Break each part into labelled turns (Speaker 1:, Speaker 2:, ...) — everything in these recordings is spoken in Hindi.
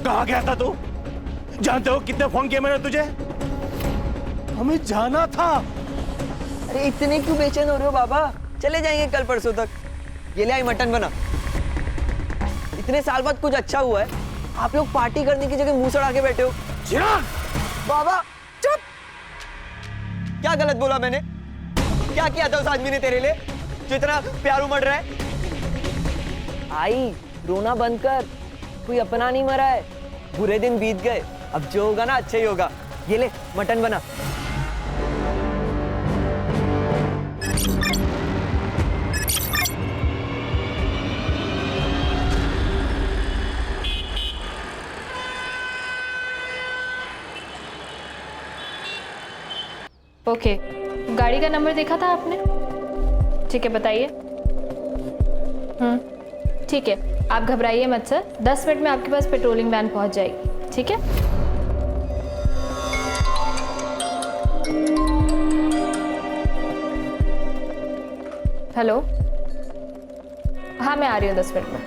Speaker 1: कहाँ गया था तू? जानते हो कितने फोन किए मैंने तुझे? हमें जाना था।
Speaker 2: अरे इतने क्यों बेचैन हो रहे हो बाबा? चले जाएंगे कल परसों तक। ये ले आई मटन बना। इतने साल बाद कुछ अच्छा हुआ है, आप लोग पार्टी करने की जगह मुंह सड़ा के बैठे हो।
Speaker 1: चिराग!
Speaker 2: बाबा चुप! क्या गलत बोला मैंने? क्या किया था उस आदमी ने तेरे लिए जो इतना प्यार उमड़ रहा है? आई, रोना बंद कर। कोई अपना नहीं मरा है, बुरे दिन बीत गए, अब जो होगा ना अच्छा ही होगा। ये ले मटन बना।
Speaker 3: ओके, गाड़ी का नंबर देखा था आपने? ठीक है, बताइए। ठीक है, आप घबराइए मत सर, 10 मिनट में आपके पास पेट्रोलिंग वैन पहुंच जाएगी। ठीक है? हेलो, हाँ मैं आ रही हूँ 10 मिनट में।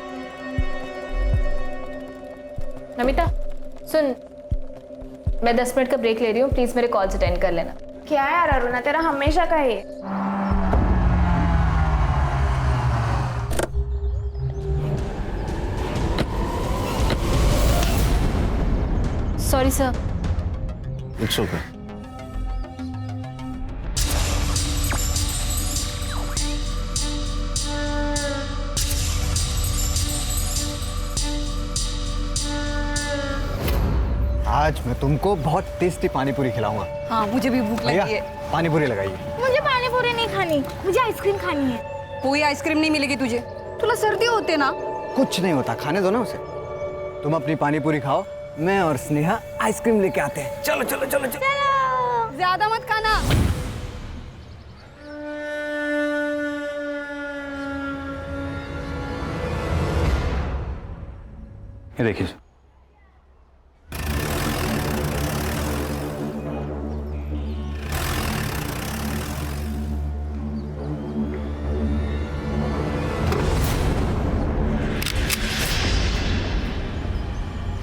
Speaker 3: नमिता सुन, मैं 10 मिनट का ब्रेक ले रही हूँ, प्लीज मेरे कॉल्स अटेंड कर लेना।
Speaker 4: क्या यार अरुणा, तेरा हमेशा का है।
Speaker 3: Sorry sir.
Speaker 1: It's okay.
Speaker 5: आज मैं तुमको बहुत टेस्टी पानी पूरी खिलाऊंगा।
Speaker 6: हाँ मुझे भी भूख
Speaker 5: भैया
Speaker 6: लगी है।
Speaker 5: पानी पूरी लगाइए।
Speaker 4: मुझे पानी पूरी नहीं खानी, मुझे आइसक्रीम खानी है।
Speaker 6: कोई आइसक्रीम नहीं मिलेगी तुझे, तुला सर्दी होते ना।
Speaker 5: कुछ नहीं होता, खाने दो ना उसे। तुम अपनी पानी पूरी खाओ, मैं और स्नेहा आइसक्रीम लेके आते हैं। चलो चलो चलो चलो।
Speaker 6: ज्यादा मत खाना।
Speaker 1: ये देखिए,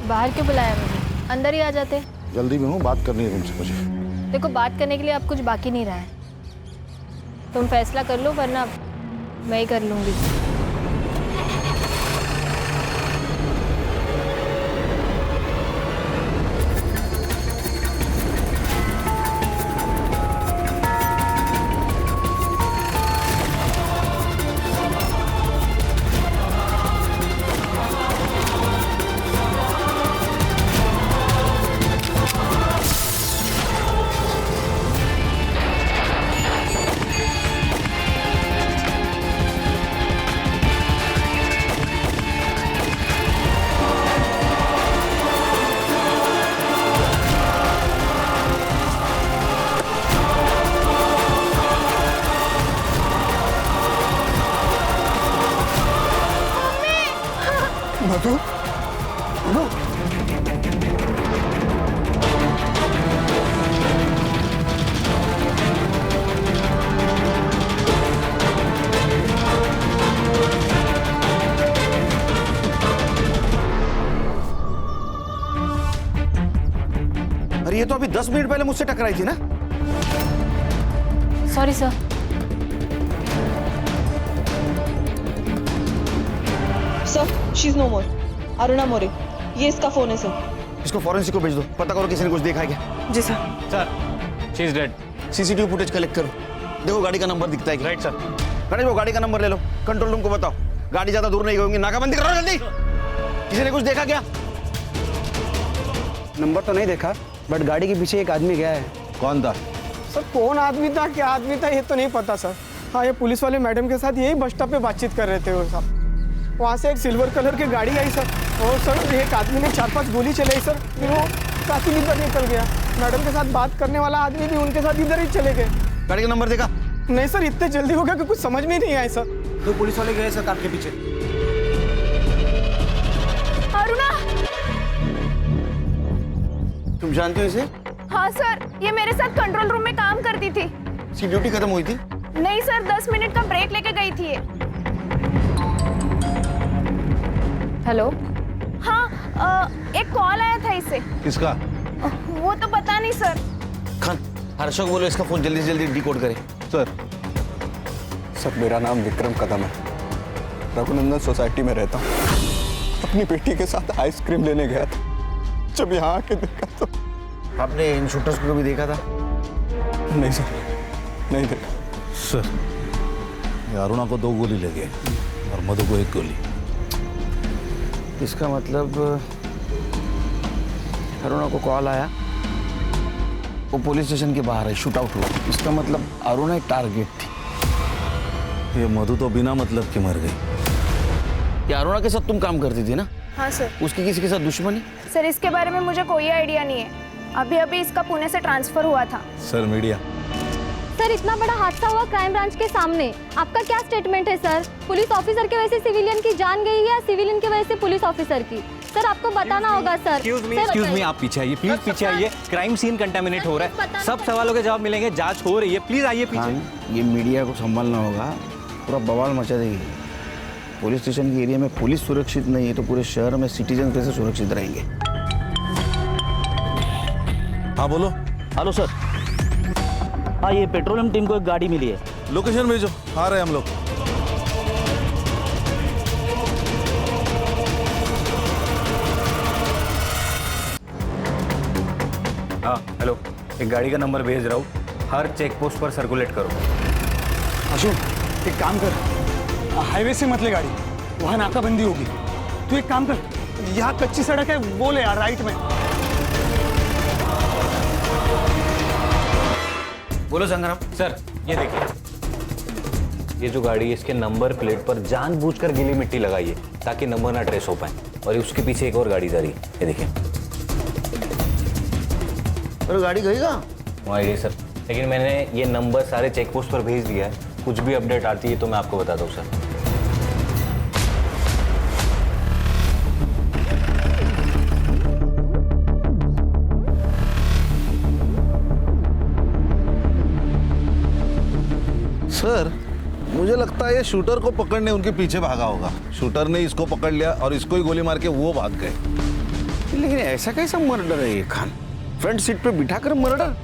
Speaker 3: बाहर क्यों बुलाया मुझे? अंदर ही आ जाते।
Speaker 7: जल्दी में हूँ, बात करनी है तुमसे मुझे।
Speaker 3: देखो, बात करने के लिए अब कुछ बाकी नहीं रहा है। तुम फैसला कर लो, वरना मैं ही कर लूंगी।
Speaker 5: मधु, मधु।
Speaker 1: अरे ये तो अभी 10 मिनट पहले मुझसे टकराई थी ना।
Speaker 3: Sorry sir.
Speaker 8: Sir, she is no more. Aruna More, ये इसका फोन है सर।
Speaker 1: इसको फॉरेंसिक को भेज दो, पता करो किसी ने कुछ देखा है क्या।
Speaker 8: जी sir.
Speaker 1: Sir, she is dead. CCTV footage collect करो, देखो गाड़ी का नंबर दिखता है क्या। Right sir. गणेश वो गाड़ी का नंबर ले लो, कंट्रोल रूम को बताओ। गाड़ी ज्यादा दूर नहीं होगी, नाकाबंदी करो जल्दी। किसी ने कुछ देखा क्या?
Speaker 5: नंबर तो नहीं देखा, बट गाड़ी के पीछे एक आदमी गया है।
Speaker 1: कौन था?
Speaker 9: सर कौन आदमी था, क्या आदमी था, ये तो नहीं पता सर। हाँ, ये पुलिस वाले मैडम के साथ यही बस स्टॉप पे बातचीत कर रहे थे वो साहब। वहाँ से एक सिल्वर कलर की गाड़ी आई सर, और सर एक आदमी ने 4-5 गोली चलाई सर, फिर वो काफी इधर निकल गया। मैडम के साथ बात करने वाला आदमी भी उनके साथ इधर ही चले गए।
Speaker 1: गाड़ी का नंबर देखा?
Speaker 9: नहीं सर, इतने जल्दी हो गया कि कुछ समझ में नहीं आया सर।
Speaker 5: 2 पुलिस वाले गए सर कार के पीछे।
Speaker 4: अरुणा!
Speaker 1: तुम जानते हो इसे?
Speaker 4: हाँ सर, ये मेरे साथ कंट्रोल रूम में काम करती थी।
Speaker 1: इसकी ड्यूटी खत्म हुई थी?
Speaker 4: नहीं सर, 10 मिनट का ब्रेक लेके गई थी ये।
Speaker 3: हेलो,
Speaker 4: हाँ एक कॉल आया था इसे।
Speaker 7: किसका?
Speaker 4: वो तो पता नहीं सर।
Speaker 1: खान हर्षो को बोलो इसका फोन जल्दी से जल्दी डिकोड करे।
Speaker 7: सर
Speaker 5: सर मेरा नाम विक्रम कदम है, रघुनंदन सोसाइटी में रहता हूँ। अपनी बेटी के साथ आइसक्रीम लेने गया था, जब यहाँ आके देखा तो।
Speaker 1: आपने इन शूटर्स को कभी देखा था?
Speaker 5: नहीं सर, नहीं देखा।
Speaker 7: सर ये अरुणा को 2 गोली लगे और मधु को 1 गोली।
Speaker 1: इसका मतलब अरुणा को कॉल आया, वो पुलिस स्टेशन के बाहर है, शूट आउट हुआ। इसका मतलब अरुणा एक टारगेट थी।
Speaker 7: ये मधु तो बिना मतलब के मर गई।
Speaker 1: ये अरुणा के साथ तुम काम करती थी ना?
Speaker 4: हाँ सर।
Speaker 1: उसकी किसी के साथ दुश्मनी?
Speaker 4: सर इसके बारे में मुझे कोई आइडिया नहीं है। अभी अभी इसका पुणे से ट्रांसफर हुआ था।
Speaker 7: Sir media.
Speaker 3: सर इतना बड़ा हादसा हुआ क्राइम ब्रांच के सामने, आपका क्या स्टेटमेंट है सर? पुलिस ऑफिसर की वजह से सिविलियन की जान गई या सिविलियन की वजह से पुलिस ऑफिसर की? सर आपको बताना होगा सर।
Speaker 2: एक्सक्यूज मी, आप पीछे आइए प्लीज, पीछे आइए। क्राइम सीन कंटामिनेट हो रहा है, सब सवालों के जवाब मिलेंगे, जांच हो रही है, प्लीज आइए पीछे।
Speaker 1: ये मीडिया को संभालना होगा, पूरा बवाल मचा देगी। पुलिस स्टेशन के एरिया में पुलिस सुरक्षित नहीं है तो पूरे शहर में सिटीजन कैसे सुरक्षित रहेंगे?
Speaker 7: हाँ बोलो।
Speaker 10: Hello sir. हाँ ये पेट्रोलियम टीम को एक गाड़ी मिली है।
Speaker 7: लोकेशन भेजो, आ रहे हैं हम लोग।
Speaker 2: हाँ हेलो, एक गाड़ी का नंबर भेज रहा हूँ, हर चेक पोस्ट पर सर्कुलेट करो।
Speaker 5: अशोक एक काम कर, हाईवे से मत ले गाड़ी, वहाँ नाकाबंदी होगी। तू एक काम कर, यहाँ कच्ची सड़क है वो ले यार, राइट में।
Speaker 1: बोलो संग्राम।
Speaker 2: सर ये देखिए, ये जो गाड़ी है इसके नंबर प्लेट पर जानबूझकर गीली मिट्टी लगाई है ताकि नंबर ना ट्रेस हो पाए, और उसके पीछे एक और गाड़ी जा रही है, ये देखिए।
Speaker 1: अरे गाड़ी गई कहाँ?
Speaker 2: वहाँ ये सर, लेकिन मैंने ये नंबर सारे चेक पोस्ट पर भेज दिया है, कुछ भी अपडेट आती है तो मैं आपको बताता हूँ सर।
Speaker 7: सर मुझे लगता है ये शूटर को पकड़ने उनके पीछे भागा होगा। शूटर ने इसको पकड़ लिया और इसको ही गोली मार के वो भाग गए।
Speaker 1: लेकिन ऐसा कैसा मर्डर है ये खान? फ्रंट सीट पे बिठाकर मर्डर?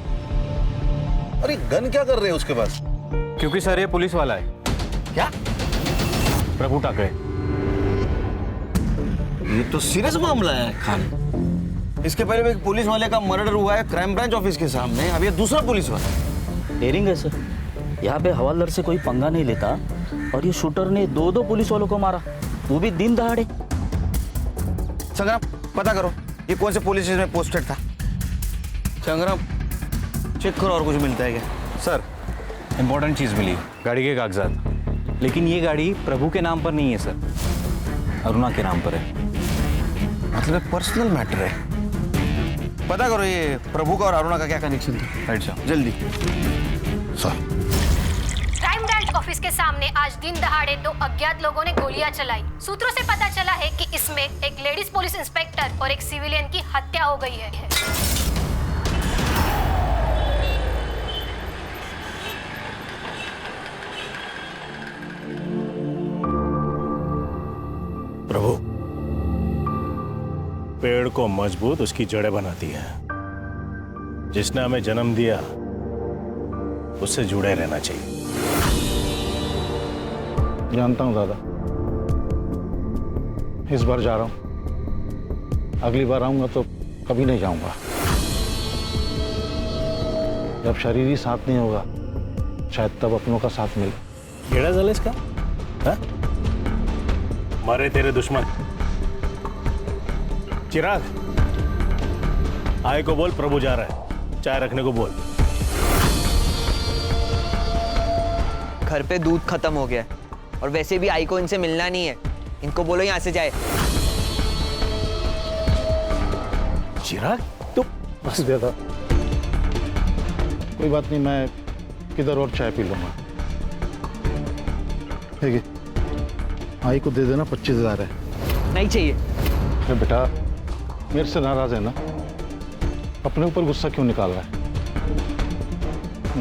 Speaker 7: अरे गन क्या कर रहे हैं उसके पास?
Speaker 2: क्योंकि सर ये पुलिस वाला है।
Speaker 1: क्या?
Speaker 2: प्रभु टाकरे।
Speaker 1: ये तो सीरियस मामला है खान। इसके पहले भी एक पुलिस वाले का मर्डर हुआ है क्राइम ब्रांच ऑफिस के सामने, अब ये दूसरा पुलिस वाला।
Speaker 10: डेयरिंग है सर, यहाँ पे हवालदार से कोई पंगा नहीं लेता और ये शूटर ने 2 पुलिस वालों को मारा, वो भी दिन दहाड़े।
Speaker 1: संग्राम पता करो ये कौन से पुलिस स्टेशन में पोस्टेड था। संग्राम चेक करो और कुछ मिलता है क्या?
Speaker 2: सर इंपॉर्टेंट चीज मिली, गाड़ी के कागजात, लेकिन ये गाड़ी प्रभु के नाम पर नहीं है सर, अरुणा के नाम पर है।
Speaker 1: मतलब पर्सनल मैटर है। पता करो ये प्रभु का और अरुणा का क्या कनेक्शन था।
Speaker 2: राइट सर,
Speaker 1: जल्दी।
Speaker 7: सर
Speaker 3: क्राइम ब्रांच ऑफिस के सामने आज दिन दहाड़े 2 अज्ञात लोगों ने गोलियां चलाई। सूत्रों से पता चला है कि इसमें एक लेडीज पुलिस इंस्पेक्टर और एक सिविलियन की हत्या हो गई है।
Speaker 11: प्रभु, पेड़ को मजबूत उसकी जड़ें बनाती है। जिसने हमें जन्म दिया उससे जुड़े रहना चाहिए।
Speaker 7: जानता हूँ दादा, इस बार जा रहा हूँ, अगली बार आऊंगा तो कभी नहीं जाऊंगा। जब शरीर ही साथ नहीं होगा शायद तब अपनों का साथ मिले।
Speaker 11: केड़ा जल इसका है? मारे तेरे दुश्मन। चिराग आए को बोल प्रभु जा रहा है, चाय रखने को बोल।
Speaker 2: घर पे दूध खत्म हो गया है और वैसे भी आई को इनसे मिलना नहीं है, इनको बोलो यहाँ से जाए।
Speaker 11: चिराग तो
Speaker 7: बस दादा, कोई बात नहीं, मैं किधर और चाय पी लूंगा। ठीक है, आई को दे देना, 25,000 है।
Speaker 2: नहीं चाहिए।
Speaker 7: अरे बेटा मेरे से नाराज है ना, अपने ऊपर गुस्सा क्यों निकाल रहा है?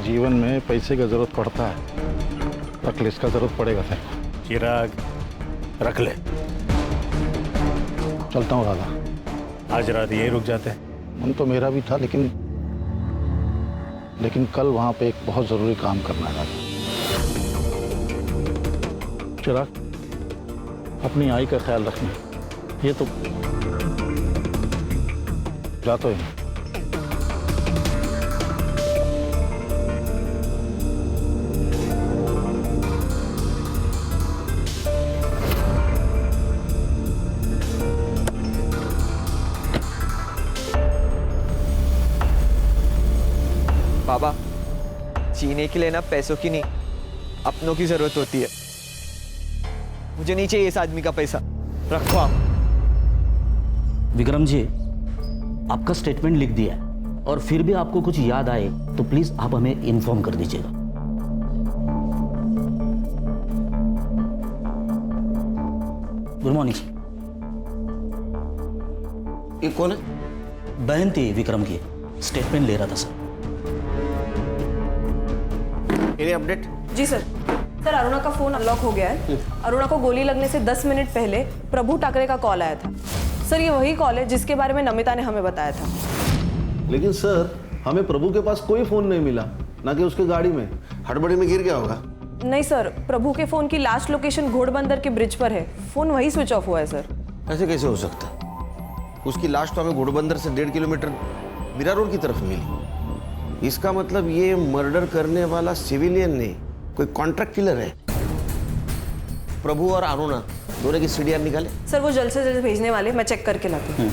Speaker 7: जीवन में पैसे का जरूरत पड़ता है, रख ले, इसका जरूरत पड़ेगा तेरे को।
Speaker 11: चिराग रख ले।
Speaker 7: चलता हूँ राधा।
Speaker 11: आज रात यहीं रुक जाते हैं।
Speaker 7: मन तो मेरा भी था, लेकिन कल वहाँ पे एक बहुत ज़रूरी काम करना है राधा। चिराग, अपनी आई का ख्याल रखना। ये तो जाता ही नहीं।
Speaker 2: बाबा, जीने के लिए ना पैसों की नहीं, अपनों की जरूरत होती है। मुझे नहीं चाहिए इस आदमी का पैसा, रखो आप।
Speaker 10: विक्रम जी, आपका स्टेटमेंट लिख दिया है और फिर भी आपको कुछ याद आए तो प्लीज आप हमें इन्फॉर्म कर दीजिएगा। Good morning sir.
Speaker 1: ये कौन है?
Speaker 10: बहन थी विक्रम की, स्टेटमेंट ले रहा था सर।
Speaker 1: Any update?
Speaker 8: जी सर। सर, अरुणा का फोन अनलॉक हो गया है। अरुणा को गोली लगने से 10 मिनट पहले प्रभु ठाकरे का कॉल आया था। सर, ये वही कॉल है जिसके बारे में नमिता ने हमें बताया था।
Speaker 7: लेकिन सर, हमें प्रभु के पास कोई फोन नहीं मिला, ना कि उसके गाड़ी में।
Speaker 1: हड़बड़ी में गिर गया होगा।
Speaker 8: नहीं सर, प्रभु के फोन की लास्ट लोकेशन घोड़बंदर के ब्रिज पर है। फोन वही स्विच ऑफ हुआ है सर।
Speaker 1: ऐसे कैसे हो सकता? उसकी लाश तो हमें घोड़बंदर से 1.5 किलोमीटर मीरा रोड की तरफ मिली। इसका मतलब ये मर्डर करने वाला सिविलियन नहीं, कोई कॉन्ट्रैक्ट किलर है। प्रभु और अरुणा दोनों की सीडीआर निकाले।
Speaker 8: सर, वो जल्द से जल्द भेजने वाले, मैं चेक करके लाती हूँ।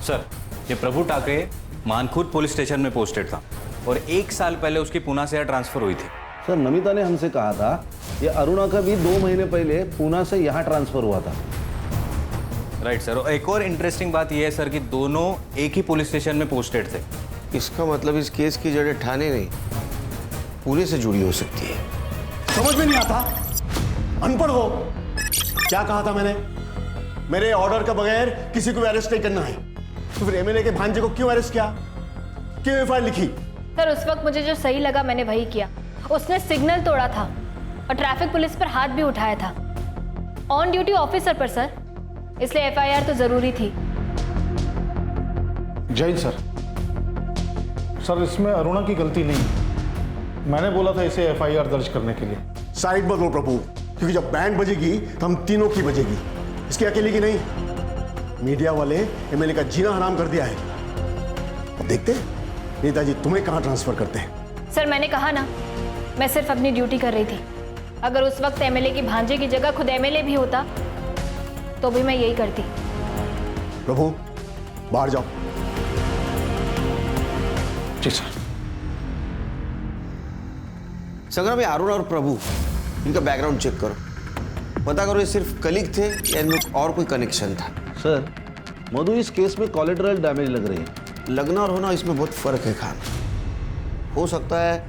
Speaker 12: सर, ये प्रभु ठाकरे मानखुर्द पुलिस स्टेशन में पोस्टेड था और 1 साल पहले उसकी पूना से यहाँ ट्रांसफर हुई थी।
Speaker 7: सर, नमिता ने हमसे कहा था ये अरुणा का भी 2 महीने पहले पूना से यहाँ ट्रांसफर हुआ था।
Speaker 12: Right sir. और एक और इंटरेस्टिंग बात यह है सर कि दोनों एक ही पुलिस स्टेशन में पोस्टेड थे।
Speaker 1: इसका मतलब इस केस की जड़ें ठाणे नहीं, पुणे से जुड़ी हो सकती है।
Speaker 13: समझ में नहीं आता, अनपढ़ हो। क्या कहा था मैंने? मेरे ऑर्डर के बगैर किसी को अरेस्ट नहीं करना है। तो फिर एमएलए के भांजे को क्यों अरेस्ट किया? क्यों एफआईआर लिखी?
Speaker 3: सर, उस वक्त मुझे जो सही लगा मैंने वही किया। उसने सिग्नल तोड़ा था और ट्रैफिक पुलिस पर हाथ भी उठाया था, ऑन ड्यूटी ऑफिसर पर सर, इसलिए एफआईआर तो जरूरी थी।
Speaker 7: जय सर। सर, इसमें अरुणा की गलती नहीं है। मैंने बोला था इसे एफआईआर दर्ज करने के लिए।
Speaker 13: साइड बदलो प्रभु, क्योंकि जब बैंड बजेगी तो हम तीनों की बजेगी, इसकी अकेले की नहीं। मीडिया वाले एमएलए का जीना हराम कर दिया है। अब देखते हैं नेताजी तुम्हें कहां ट्रांसफर करते हैं।
Speaker 3: सर, मैंने कहा ना, मैं सिर्फ अपनी ड्यूटी कर रही थी। अगर उस वक्त एमएलए की भांजे की जगह खुद एमएलए भी होता तो भी मैं यही करती।
Speaker 13: प्रभु, बाहर जाओ।
Speaker 7: जी सर।
Speaker 1: संग्राम, ये अरुण और प्रभु, इनका बैकग्राउंड चेक करो, पता करो ये सिर्फ कलीग थे या इनमें और कोई कनेक्शन था।
Speaker 7: सर, मधु इस केस में कोलेटरल डैमेज लग रही है।
Speaker 1: लगना और होना इसमें बहुत फर्क है खान। हो सकता है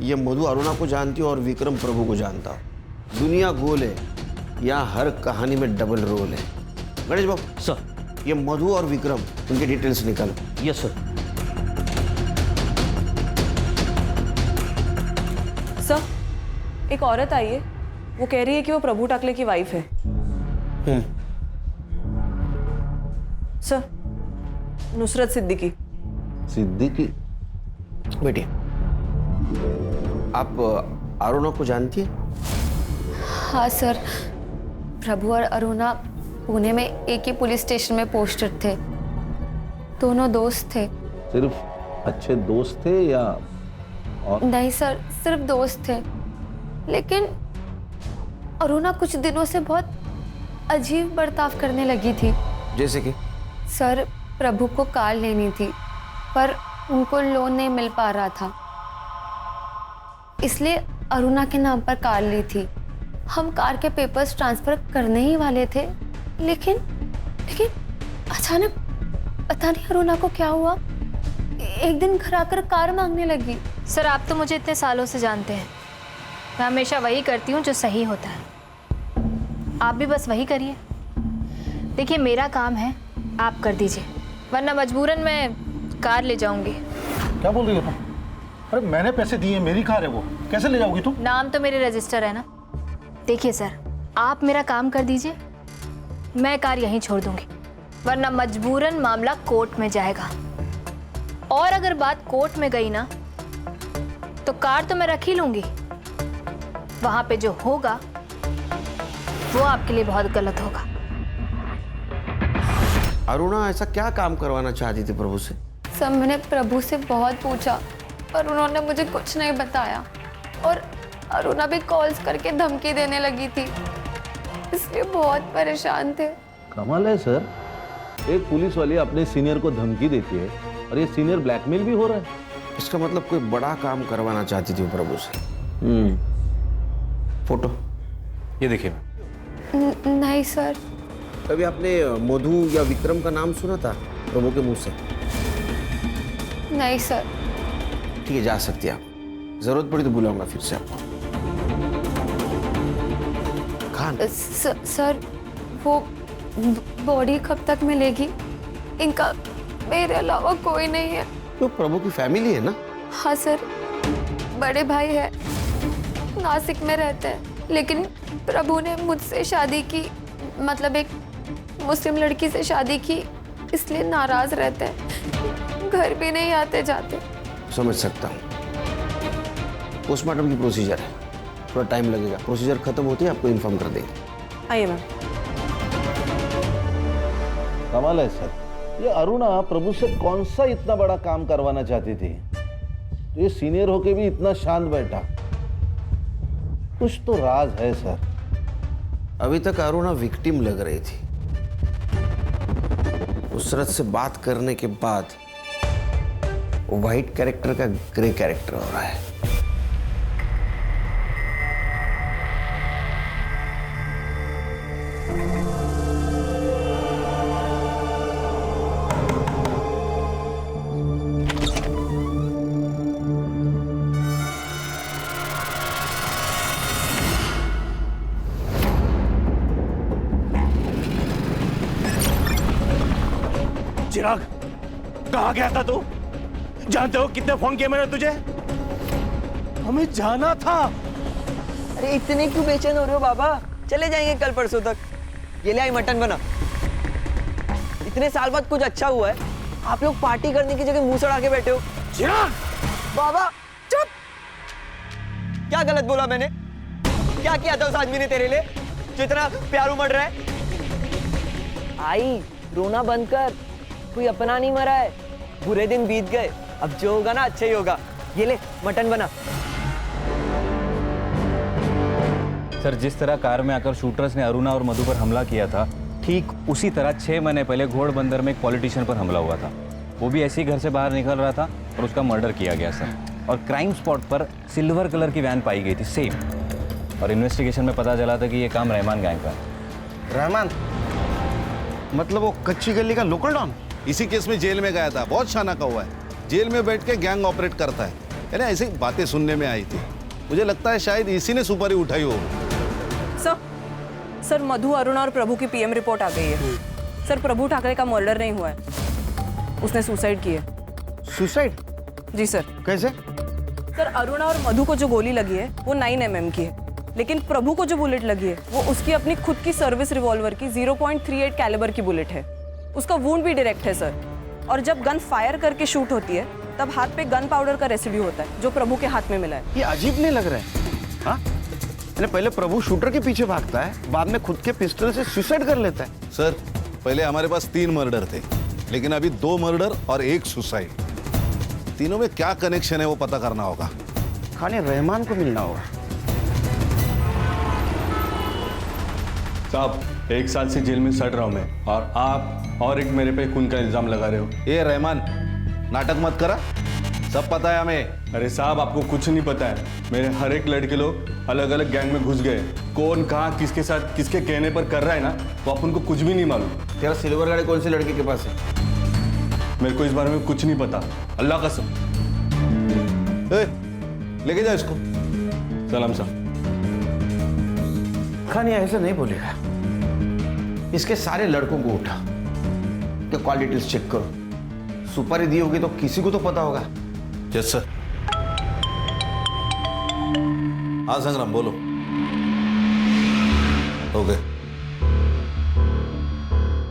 Speaker 1: ये मधु अरुणा को जानती हो और विक्रम प्रभु को जानता हो। दुनिया गोल है, यहाँ हर कहानी में डबल रोल है। गणेश बाबू
Speaker 10: सर,
Speaker 1: ये मधु और विक्रम, उनके डिटेल्स निकालो।
Speaker 10: Yes sir.
Speaker 8: सर, एक औरत आई है, वो कह रही है कि वो प्रभु ठाकरे की वाइफ है। सर, नुसरत सिद्दीकी।
Speaker 7: सिद्दीकी?
Speaker 1: बेटी, आप अरुणा को जानती है?
Speaker 4: हाँ सर, प्रभु और अरुणा पुणे में एक ही पुलिस स्टेशन में पोस्टेड थे। दोनों दोस्त थे।
Speaker 7: सिर्फ अच्छे दोस्त थे या और?
Speaker 4: नहीं सर, सिर्फ दोस्त थे। लेकिन अरुणा कुछ दिनों से बहुत अजीब बर्ताव करने लगी थी।
Speaker 1: जैसे कि?
Speaker 4: सर, प्रभु को कार लेनी थी पर उनको लोन नहीं मिल पा रहा था, इसलिए अरुणा के नाम पर कार ली थी। हम कार के पेपर्स ट्रांसफर करने ही वाले थे, लेकिन अचानक पता नहीं अरुणा को क्या हुआ, एक दिन घर आकर कार मांगने लगी।
Speaker 3: सर, आप तो मुझे इतने सालों से जानते हैं, मैं हमेशा वही करती हूँ जो सही होता है। आप भी बस वही करिए। देखिए, मेरा काम है, आप कर दीजिए, वरना मजबूरन मैं कार ले जाऊंगी।
Speaker 7: क्या बोल रही हो तुम? अरे मैंने पैसे दिए, मेरी कार है वो, कैसे ले जाओगी तुम?
Speaker 3: नाम तो मेरे रजिस्टर है ना। देखिए सर, आप मेरा काम कर दीजिए, मैं कार यहीं छोड़ दूंगी, वरना मजबूरन मामला कोर्ट में जाएगा। और अगर बात कोर्ट में गई ना, तो कार तो मैं रख ही लूंगी, वहां पे जो होगा वो आपके लिए बहुत गलत होगा।
Speaker 1: अरुणा ऐसा क्या काम करवाना चाहती थी प्रभु से?
Speaker 4: सब मैंने प्रभु से बहुत पूछा पर उन्होंने मुझे कुछ नहीं बताया, और अरुणा भी कॉल्स करके धमकी देने लगी थी, इसलिए बहुत परेशान थे।
Speaker 7: कमाल है सर, एक पुलिस वाली अपने सीनियर को धमकी देती है और ये सीनियर ब्लैकमेल भी हो रहा है।
Speaker 1: इसका मतलब कोई बड़ा काम करवाना चाहती थी वो प्रभु से। फोटो
Speaker 12: ये देखिए।
Speaker 4: नहीं सर।
Speaker 1: कभी आपने मधु या विक्रम का नाम सुना था प्रभु के मुंह से?
Speaker 4: नहीं सर।
Speaker 1: ठीक है, जा सकती है आप, जरूरत पड़ी तो बुलाऊंगा फिर से आपको। खान
Speaker 4: सर वो बॉडी कब तक मिलेगी? इनका मेरे अलावा कोई नहीं है।
Speaker 1: तो प्रभु की फैमिली है ना?
Speaker 4: हाँ सर, बड़े भाई है, नासिक में रहते हैं, लेकिन प्रभु ने मुझसे शादी की, मतलब एक मुस्लिम लड़की से शादी की, इसलिए नाराज रहते हैं, घर भी नहीं आते जाते।
Speaker 1: समझ सकता हूँ। पोस्टमार्टम की प्रोसीजर है, थोड़ा टाइम लगेगा, प्रोसीजर खत्म होती है आपको इन्फॉर्म कर देंगे।
Speaker 8: आइए मैम।
Speaker 7: कमाल है सर, ये अरुणा प्रभु से कौन सा इतना बड़ा काम करवाना चाहती थी, तो ये सीनियर होके भी इतना शांत बैठा? कुछ तो राज है सर।
Speaker 1: अभी तक अरुणा विक्टिम लग रही थी, उसरत से बात करने के बाद वो व्हाइट कैरेक्टर का ग्रे कैरेक्टर हो रहा है।
Speaker 11: चिराग, कहाँ गया था तू? जानते हो कितने फोन किए मैंने तुझे? हमें जाना था।
Speaker 2: अरे इतने क्यों बेचैन हो रहे हो बाबा? चले जाएंगे कल परसों तक। ये ले आई मटन बना। इतने साल बाद कुछ अच्छा हुआ है, आप लोग पार्टी करने की जगह मुंह सड़ा के बैठे हो।
Speaker 11: चिराग!
Speaker 2: बाबा चुप! क्या गलत बोला मैंने? क्या किया था उस आदमी ने तेरे लिए जो इतना प्यार उमड़ रहा है? आई, रोना बंद कर, कोई अपना नहीं मरा है, बुरे दिन बीत गए, अब जो होगा ना अच्छा ही होगा। ये ले मटन बना।
Speaker 12: सर, जिस तरह कार में आकर शूटर्स ने अरुणा और मधु पर हमला किया था, ठीक उसी तरह 6 महीने पहले घोड़बंदर में एक पॉलिटिशियन पर हमला हुआ था। वो भी ऐसे ही घर से बाहर निकल रहा था और उसका मर्डर किया गया सर। और क्राइम स्पॉट पर सिल्वर कलर की वैन पाई गई थी, सेम। और इन्वेस्टिगेशन में पता चला था कि ये काम रहमान गैंग का है।
Speaker 1: रहमान मतलब वो कच्ची गली का लोकल डॉन?
Speaker 7: इसी केस में जेल में गया था, बहुत शाना का हुआ है, जेल में बैठ के गैंग ऑपरेट करता है। यानी ऐसी बातें सुनने में आई थी, मुझे लगता है शायद इसी ने सुपारी उठाई हो।
Speaker 8: सर मधु, अरुणा और प्रभु की पीएम रिपोर्ट आ गई है। सर, प्रभु ठाकरे का मर्डर नहीं हुआ है, उसने सुसाइड की है।
Speaker 1: सुसाइड?
Speaker 8: जी सर।
Speaker 1: कैसे?
Speaker 8: सर, अरुणा और मधु को जो गोली लगी है वो 9 mm की है, लेकिन प्रभु को जो बुलेट लगी है वो उसकी अपनी खुद की सर्विस रिवॉल्वर की 0.38 कैलिबर की बुलेट है। उसका वुंड भी डायरेक्ट है सर। और जब गन फायर करके शूट होती है तब हाथ पे गन पाउडर का रेसिड्यू होता है जो प्रभु के हाथ में मिला है।
Speaker 1: ये अजीब नहीं लग रहा है? हाँ, पहले प्रभु शूटर के पीछे भागता है, बाद में खुद के पिस्टल से सुसाइड कर लेता है।
Speaker 7: सर, पहले हमारे पास 3 मर्डर थे, लेकिन अभी 2 मर्डर और 1 सुसाइड। तीनों में क्या कनेक्शन है वो पता करना होगा।
Speaker 1: खाने रहमान को मिलना होगा।
Speaker 14: साहब, 1 साल से जेल में सड़ रहा हूं मैं, और आप और एक मेरे पे खून का इल्जाम लगा रहे हो।
Speaker 7: ये रहमान, नाटक मत करा, सब पता है हमें।
Speaker 14: अरे साहब, आपको कुछ नहीं पता है। मेरे हर एक लड़के लोग अलग अलग गैंग में घुस गए। कौन कहाँ किसके साथ किसके कहने पर कर रहा है ना, वो अपन को कुछ भी नहीं मालूम।
Speaker 1: तेरा सिल्वर गाड़ी कौन सी लड़की के पास है?
Speaker 14: मेरे को इस बारे में कुछ नहीं पता, अल्लाह कसम।
Speaker 7: लेके जाओ इसको।
Speaker 14: सलाम साहब।
Speaker 1: खान ये ऐसे नहीं बोलेगा। इसके सारे लड़कों को उठा के क्वालिटीज चेक करो, सुपारी दी होगी तो किसी को तो पता होगा।
Speaker 7: Yes sir. हाँ संग्राम, बोलो। ओके।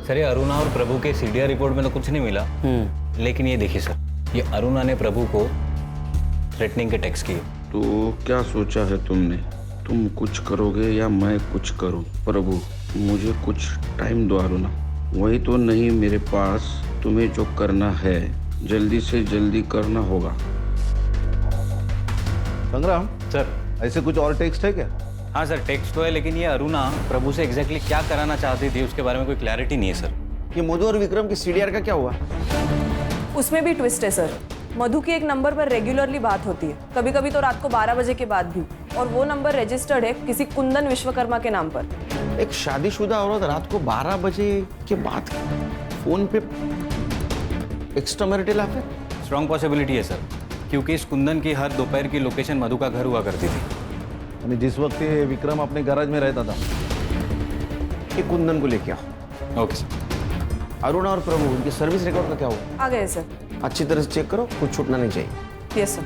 Speaker 12: सर ये अरुणा और प्रभु के सीडीआर रिपोर्ट में तो कुछ नहीं मिला, लेकिन ये देखिए सर, ये अरुणा ने प्रभु को थ्रेटनिंग के टेक्स्ट किए।
Speaker 15: तो क्या सोचा है तुमने? तुम कुछ करोगे या मैं कुछ करूं? प्रभु मुझे कुछ टाइम दो अरुणा। वही तो नहीं मेरे पास। तुम्हें जो करना है जल्दी से जल्दी करना होगा।
Speaker 7: संग्राम
Speaker 12: सर
Speaker 7: ऐसे कुछ और टेक्स्ट है क्या?
Speaker 12: हाँ सर, टेक्स्ट तो है, लेकिन ये अरुणा प्रभु से एग्जैक्टली क्या कराना चाहती थी उसके बारे में कोई क्लैरिटी नहीं है सर।
Speaker 1: ये मधु और विक्रम की सीडीआर का क्या हुआ?
Speaker 8: उसमें भी ट्विस्ट है सर। मधु की एक नंबर पर रेगुलरली बात होती है, कभी कभी तो रात को 12 बजे के बाद भी, और वो नंबर रजिस्टर्ड है किसी कुंदन विश्वकर्मा के नाम पर।
Speaker 1: एक शादीशुदा औरत रात को 12 बजे के बाद फोन पे extra marital affair?
Speaker 12: Strong possibility है सर, क्योंकि इस कुंदन की हर दोपहर की लोकेशन मधु का घर हुआ करती थी।
Speaker 7: यानी जिस वक्त ये विक्रम अपने गैराज में रहता था।
Speaker 1: ये कुंदन को लेके आओ।
Speaker 12: Okay sir.
Speaker 1: अरुणा और प्रभु उनकी सर्विस रिकॉर्ड का क्या हुआ?
Speaker 8: आ गए सर।
Speaker 1: अच्छी तरह से चेक करो, कुछ छूटना नहीं चाहिए।
Speaker 8: Yes sir.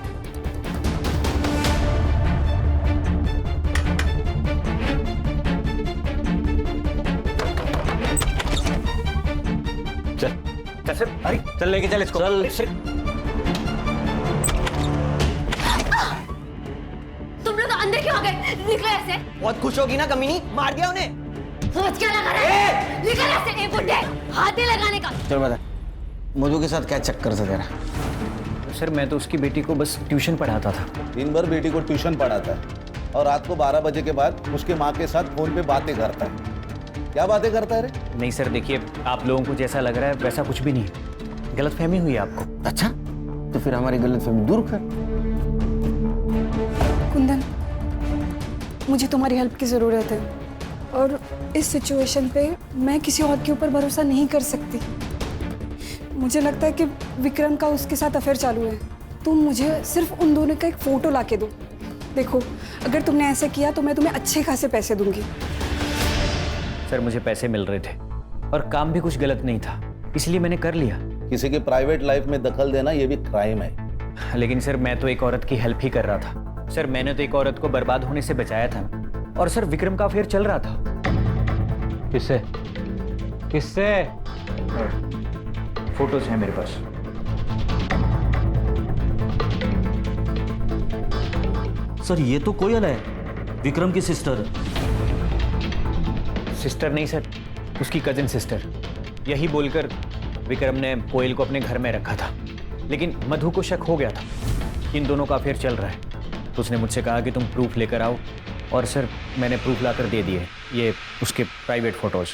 Speaker 12: चल सर, अरे चल लेके चल इसको। चल
Speaker 4: तुम लोग अंदर क्यों आ गए? निकलो ऐसे।
Speaker 2: बहुत खुश होगी ना कमीनी, मार दिया उन्हें।
Speaker 4: सोच क्या लगा रहा है? निकल ऐसे, एक बुड्ढे हाथ नहीं लगाने का।
Speaker 1: चल बता, मधु के साथ क्या चक्कर था तेरा?
Speaker 10: सर मैं तो उसकी बेटी को बस ट्यूशन पढ़ाता था।
Speaker 7: दिन भर बेटी को ट्यूशन पढ़ाता है और रात को 12 बजे के बाद उसके माँ के साथ फोन पे बातें करता है। क्या बातें करता है रे?
Speaker 10: नहीं सर देखिए, आप लोगों को जैसा लग रहा है वैसा कुछ भी नहीं है, गलतफहमी हुई है आपको।
Speaker 1: अच्छा, तो फिर हमारी गलतफहमी दूर कर।
Speaker 6: कुंदन, मुझे तुम्हारी हेल्प की ज़रूरत है और इस सिचुएशन पे मैं किसी और के ऊपर भरोसा नहीं कर सकती। मुझे लगता है कि विक्रम का उसके साथ अफेयर चालू है। तुम मुझे सिर्फ उन दोनों का एक फ़ोटो ला के दो। देखो, अगर तुमने ऐसे किया तो मैं तुम्हें अच्छे खासे पैसे दूंगी।
Speaker 10: सर मुझे पैसे मिल रहे थे और काम भी कुछ गलत नहीं था, इसलिए मैंने कर लिया।
Speaker 7: किसी के प्राइवेट लाइफ में दखल देना ये भी क्राइम है।
Speaker 10: लेकिन सर मैं तो एक औरत की हेल्प ही कर रहा था। सर मैंने तो एक औरत को बर्बाद होने से बचाया था ना। और सर विक्रम का अफेयर चल रहा था।
Speaker 12: किससे? किससे?
Speaker 10: फोटोज हैं मेरे पास। सर ये तो कोयल है, विक्रम की सिस्टर। सिस्टर नहीं सर, उसकी कजिन सिस्टर। यही बोलकर विक्रम ने कोयल को अपने घर में रखा था, लेकिन मधु को शक हो गया था इन दोनों का अफेयर चल रहा है। तो उसने मुझसे कहा कि तुम प्रूफ लेकर आओ, और सर मैंने प्रूफ लाकर दे दिए, ये उसके प्राइवेट फोटोज।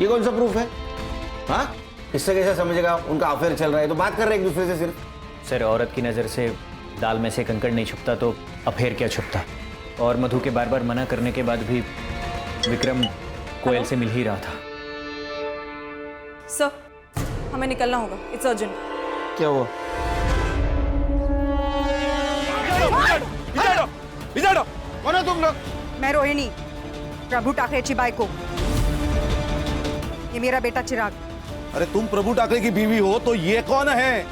Speaker 1: ये कौन सा प्रूफ है? हाँ, इससे कैसे समझेगा उनका अफेयर चल रहा है? तो बात कर रहे हैं एक दूसरे से सिर्फ।
Speaker 10: सर औरत की नज़र से दाल में से कंकड़ नहीं छुपता, तो अफेयर क्या छुपता? और मधु के बार बार मना करने के बाद भी विक्रम कोयल से मिल ही रहा था।
Speaker 8: सर हमें निकलना होगा, इट्स अर्जेंट।
Speaker 1: क्या हुआ?
Speaker 9: कौन है तुम लोग?
Speaker 6: मैं रोहिणी, प्रभू टाकरेची बायको। ये मेरा बेटा चिराग।
Speaker 7: अरे तुम प्रभु टाकरे की बीवी हो तो ये कौन है?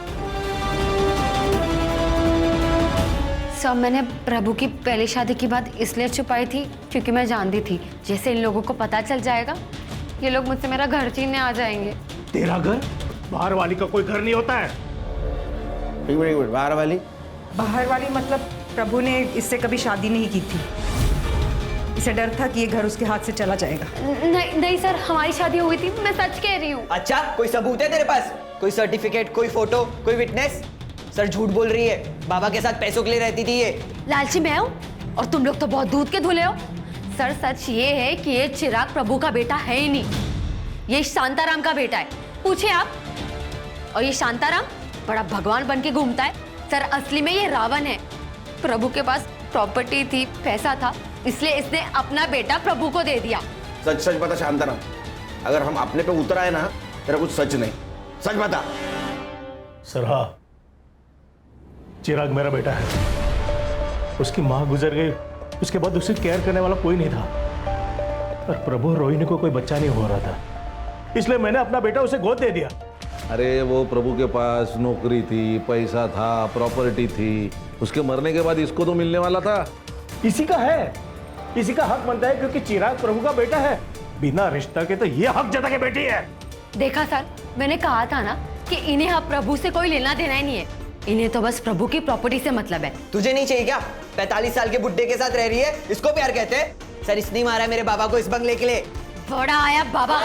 Speaker 4: सर मैंने प्रभु की पहली शादी की बात इसलिए छुपाई थी क्योंकि मैं जानती थी जैसे इन लोगों को पता चल जाएगा ये लोग मुझसे मेरा घर छीनने आ जाएंगे।
Speaker 11: तेरा घर? बाहर वाली का कोई घर नहीं होता है।
Speaker 1: एक मिनट, बाहर वाली?
Speaker 6: बाहर वाली मतलब प्रभु ने इससे कभी शादी नहीं की थी। इसे डर था कि ये घर उसके हाथ से चला जाएगा।
Speaker 4: नहीं नहीं सर, हमारी शादी हुई थी, मैं सच कह रही हूँ।
Speaker 2: अच्छा, कोई सबूत है तेरे पास? कोई सर्टिफिकेट, कोई फोटो, कोई विटनेस? सर झूठ बोल रही है, बाबा के साथ पैसों के लिए रहती थी ये।
Speaker 4: लालची मैं हूँ और तुम लोग तो बहुत दूध के धुले हो। सर सच ये है कि ये चिराग प्रभु का बेटा है ही नहीं, ये शांताराम का बेटा है, पूछे आप। और ये शांताराम बड़ा भगवान बन के घूमता है। सर असली में ये रावण है। प्रभु के पास प्रॉपर्टी थी, पैसा था, इसलिए इसने अपना बेटा प्रभु को दे दिया।
Speaker 1: सच सच बता शांताराम, अगर हम अपने पे उतर आए ना, तेरा कुछ सच नहीं, सच बता।
Speaker 11: सर हाँ, चिराग मेरा बेटा है। उसकी माँ गुजर गई, उसके बाद उसे केयर करने वाला कोई नहीं था, और प्रभु और रोहिणी को कोई बच्चा नहीं हो रहा था, इसलिए मैंने अपना बेटा उसे गोद दे दिया।
Speaker 7: अरे वो प्रभु के पास नौकरी थी, पैसा था, प्रॉपर्टी थी, उसके मरने के बाद इसको तो मिलने वाला था।
Speaker 11: इसी का है, इसी का हक बनता है क्योंकि चिराग प्रभु का बेटा है। बिना रिश्ता के तो ये हक जता के बेटी है।
Speaker 4: देखा सर, मैंने कहा था ना कि इन्हें अब प्रभु से कोई लेना देना ही नहीं है। इन्हें तो बस प्रभु की प्रॉपर्टी से मतलब है।
Speaker 2: तुझे नहीं चाहिए क्या? 45 साल के बुड्ढे के साथ रह रही है, इसको प्यार कहते हैं? सर इसने मारा है मेरे बाबा को इस बंगले के लिए।
Speaker 4: बड़ा आया बाबा।